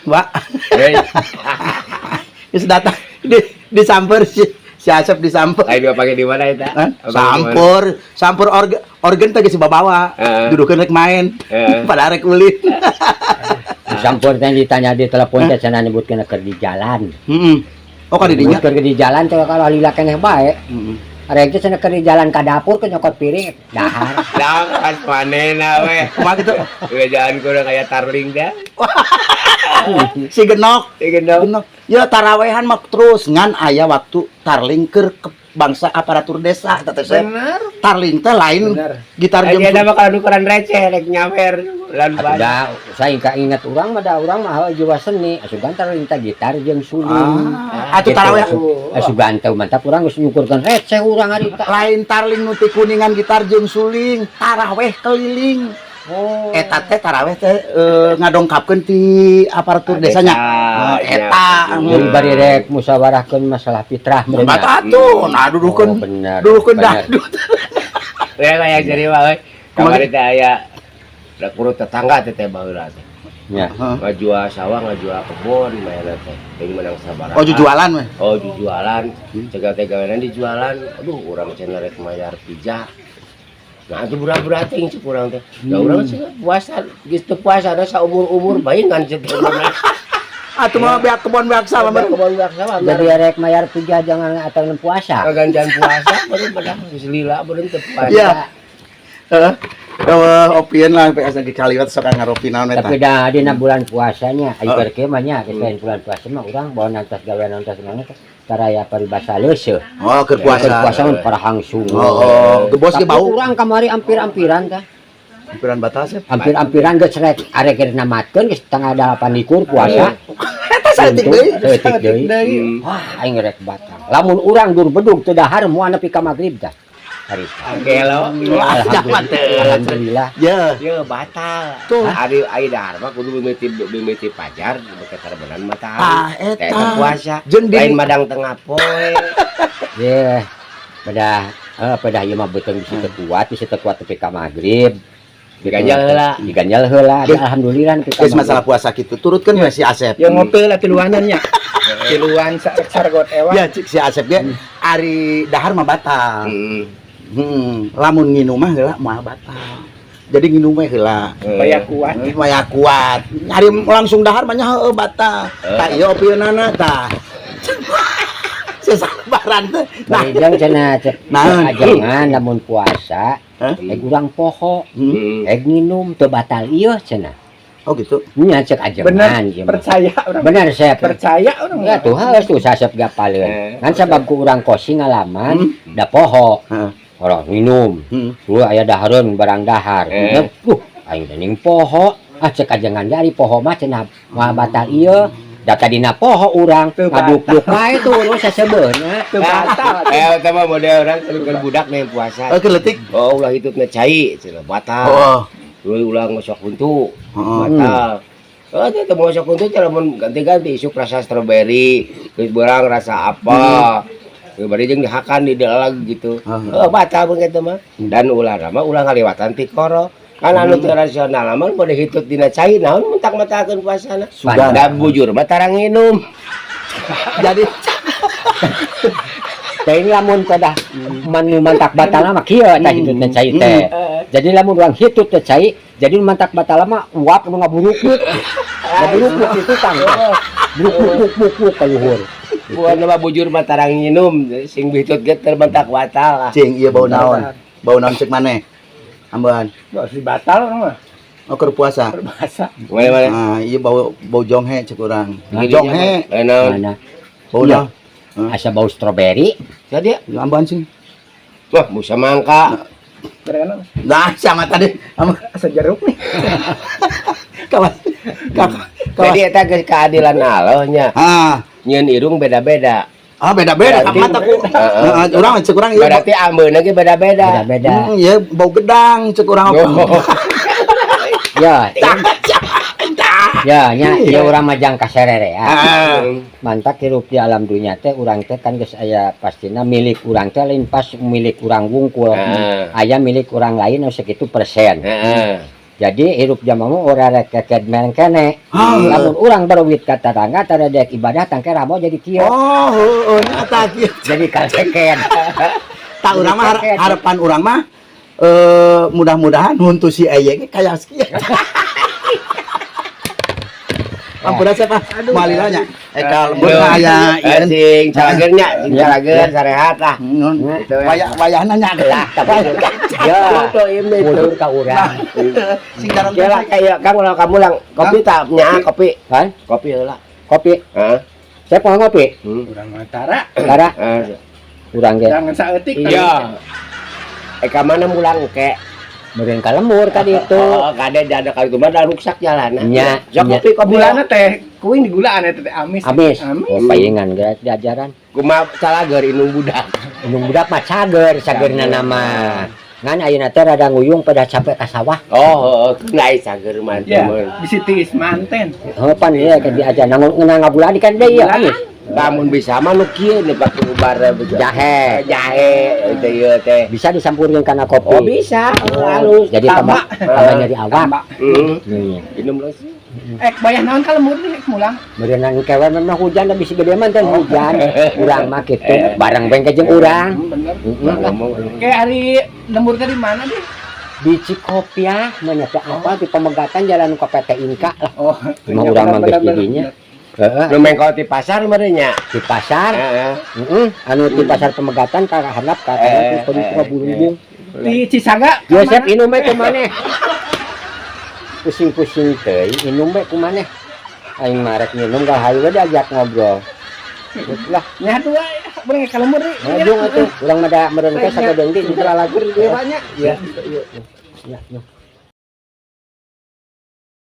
Mbak. Hei, Geus datang disamper si Asep disamper. ayo pakai di mana eta? Sampur organ teh geus bawa. Dudukeun rek main. Pada rek ulin. Sampur teh ditanya di telepon teh cenah nyebutkeun keur di jalan. Heeh. Oh ka di dinya. Keur di jalan teh kalau lila keneh bae. Arek teh cenah keur di jalan ka dapur ke nyokot piring dahar. Dah pas panena we. Kumaha kitu? Kerjaan kurang kayak tarling dah. Si genok. Gendong. Genok. Ya tarawehan mah terus ngan aya waktu tarling keur ke bangsa aparatur desa teh teh. Benar. Tarling teh lain Benar. gitar Aja jeung ada mah kalau ukuran receh rek nyawer lan ban. Da saya ingat urang mah da urang mah jiwa seni asugan tarlinta gitar jeung suling. Atuh taraweh Asugan teh mantap urang geus nyukurkeun receh urang ari teh. lain tarling nu ti kuningan gitar jeung suling, taraweh keliling. Oh. Eta teh taraweh teh ngadongkapkeun ti aparatur desanya. Eta Jadi bari rek musyawarahkeun masalah fitrah meureun. mata atuh, nah dudukeun bener. dudukeun Bener. dangdut. Ya kayak jadi mah euy. Kamari teh aya da kurut tetangga teh baheula teh. Ya. Ngajual sawah, ngajual kebun, mainan teh. Ting menang sabaraha. Oh jualan we. Oh jualan, cegal teh gawean di jualan. Aduh, urang cenah rek mayar pijak. Nah, itu berat-berat ting cek urang teh. Da urang cenah puasa, geus teu puasa da saumur-umur bae ngan cek. Atuh mah beak kebon beak sawah mah. Kebun gak sama. Jadi rek mayar tiga jangan atau puasa. Gantian puasa, beureun bedah geus lila beureun teu puasa. Iya. Heeh. Opieun lah PS lagi kaliwat sok ngaropi naon eta. Tapi dah dina bulan puasanya, ayo berke mah nya selain bulan puasa mah urang bawa nantas gawean nantas naon teh karaya paribasa leuseuh. Oh, keur Puasa puasa. mah parahang sungut. Oh, gebos ge Tapi bau. urang kamari ampir-ampiran tah. Ampiran batas ya. Ampir-ampiran geus rek arek keur namatkeun geus tanggal 8 likur puasa. Eta saeutik deui. Saeutik deui. Wah, aing rek batang. Lamun urang dur bedug teu dahar moal nepi ka magrib tah. Hari. Gelo. Alhamdulillah. Ya. Ye batal. Tuh. Ari dahar mah kudu mimiti pajar beuki tarbenan matahari. Ah, eta. Teh puasa. Jeung Lain madang tengah poe. Ye. Pada ieu mah beuteung bisi teu kuat tepi ka magrib. Diganjal heula. Diganjal heula. Alhamdulillah nepi ka Geus masalah puasa kitu turutkeun we si Asep. yang ngopi lah tiluanannya tiluan sargot ewa Ya cik si Asep ge ari dahar mah batal. Heeh. Lamun nginum mah heula moal batal. Jadi nginum we heula. supaya kuat Supaya kuat. Nyari langsung dahar mah nya heueuh batal. Tah ieu opieunana tah. Sesabaran teh. Nah, Bari cenah Nah. ajangan lamun puasa, urang poho, nginum teu batal ieu cenah. oh gitu. Nya cek ajangan bener ieu mah. percaya orang Bener saya percaya orang Ya tuh harus tuh sasep gapaleun. Ngan sabab ku urang kosi ngalaman da poho. Heeh. Orang minum. Lu aya dahareun barang dahar. Aing dening poho. Cek ajangan dari poho mah cenah moal batal ieu. Da tadina poho urang ngaduk-duk wae tuh urang sasebeuna. teu batal Eta mah model orang keur budak nih puasa. Oh keletik. Oh ulah hitutna cai cenah batal. Oh. Dulu ulah ngosok huntu. Heeh. Batal. Oh, itu ngosok huntu cara mun ganti-ganti isuk rasa strawberry, geus beurang rasa apa. Bari jeung dihakan di dalag gitu. Oh, batal beung kitu mah. Dan ulah mah ulah ngaliwatan ti koro. Kan anu teu rasional mah bade hitut dina cai naon mentak-mentakeun puasana. Sudah. Da bujur mah tara nginum. Jadi Teh ini lamun pada mantak batal mah kieu tah hitutna cai teh. Jadi lamun urang hitut teh cai, jadi mantak batal mah uap nu ngaburukut. Ngaburukut itu kan. Buruk ka luhur. Buat nama bujur mah tara nginum, sing hitut ge teu mentak batal lah. cing ieu bau naon? Bau naon cek maneh? Amban. si batal orang mah Oh keur puasa. berbahasa Mana-mana. Ah, ieu bau jonghe cek urang. Ini Jonghe. naon? Mana? Bau naon? Asa bau stroberi. Jadi, Amban sih. wah busa mangka. berenang Nah, sama tadi. asa jeruk nih Kawan. Jadi eta geus keadilan Allah nya. Ah, Nyieun irung beda-beda. beda-beda Berarti- mata ku. Urang cek urang ieu. Berarti ambeuna ge beda-beda. Beda-beda. Ieu bau gedang cek urang. Oh. Ya. Ya, nya ieu urang majang kaserere ya. Mantak hirup di alam dunia teh urang teh kan geus aya pastina milik urang teh lain pas milik urang wungkul. Aya milik urang lain anu sakitu persen. Heeh. Jadi hirup jamamu ora rek keket mereng kene. Lamun urang berwit ka tetangga tara dek ibadah tangke ramo jadi kieu. Oh, heueuh eta kieu. Jadi kaceken. Tak urang mah harapan urang mah mudah-mudahan huntu si Eye ge kaya kieu. Ampura siapa? Malilanya. Eka lembut aya ieu. Sing calagernya, sing calager sarehat lah. Gitu ya. Wayahna nya lah. Ya, mundur ka urang. Sing dalam Kira kayak kamu lang kopi tak nya kopi. Kan? Kopi heula. Kopi. Heeh. Saya mau ngopi. Urang Tara. Tara, urang ge. Jangan saeutik. Iya. Eka mana mulang ke? Meureun ka lembur ka ditu. Oh, kade ada kali mah da ruksak jalan. Nya, Ya kopi kopi Gulana teh kuing di gulaan eta teh amis. Amis. Oh, payengan ge diajaran. Kumaha calager inung budak. Gunung budak mah cagerna nama. Ngan ayeuna teh rada nguyung pada capek ka sawah. Oh, lain cager mah. Ya, bisi tiis manten. Heupan ieu ke diajar ngeunang ngabulan kan deui ya amis. Lamun bisa mah nu kieu nih pakai ubara Jahe. jahe teh ieu teh. Bisa disampurkeun kana kopi. Oh bisa, halus. Jadi tambah nyari awak. Nih. Minum lu sih. Bayah naon ka lembur nih mulang. Berenang kewan memang hujan da bisi gede mah teh hujan. Urang mah kitu bareng bengke jeung urang. Bener. Heeh. Kayak hari lembur tadi mana deh? Di Cikopiah mana teh apa di Pemegatan Jalan ke PT Inka lah. Oh, Cuma urang mah geus didinya. Heeh. Nu mengko di pasar mah nya. Di pasar. Heeh. Heeh. Anu di pasar Pemegatan ka handap ka kana burung. Di Cisaga. Yosep inum we kumaneh. Pusing-pusing teh inum we kumaneh. Aing marek minum gal hayu we diajak ngobrol. Geus lah. Nya dua boleh ka lembur nih. Ngajung atuh urang mah da meureun teh sakedeung di lalagur ieu banyak. Iya. Ya,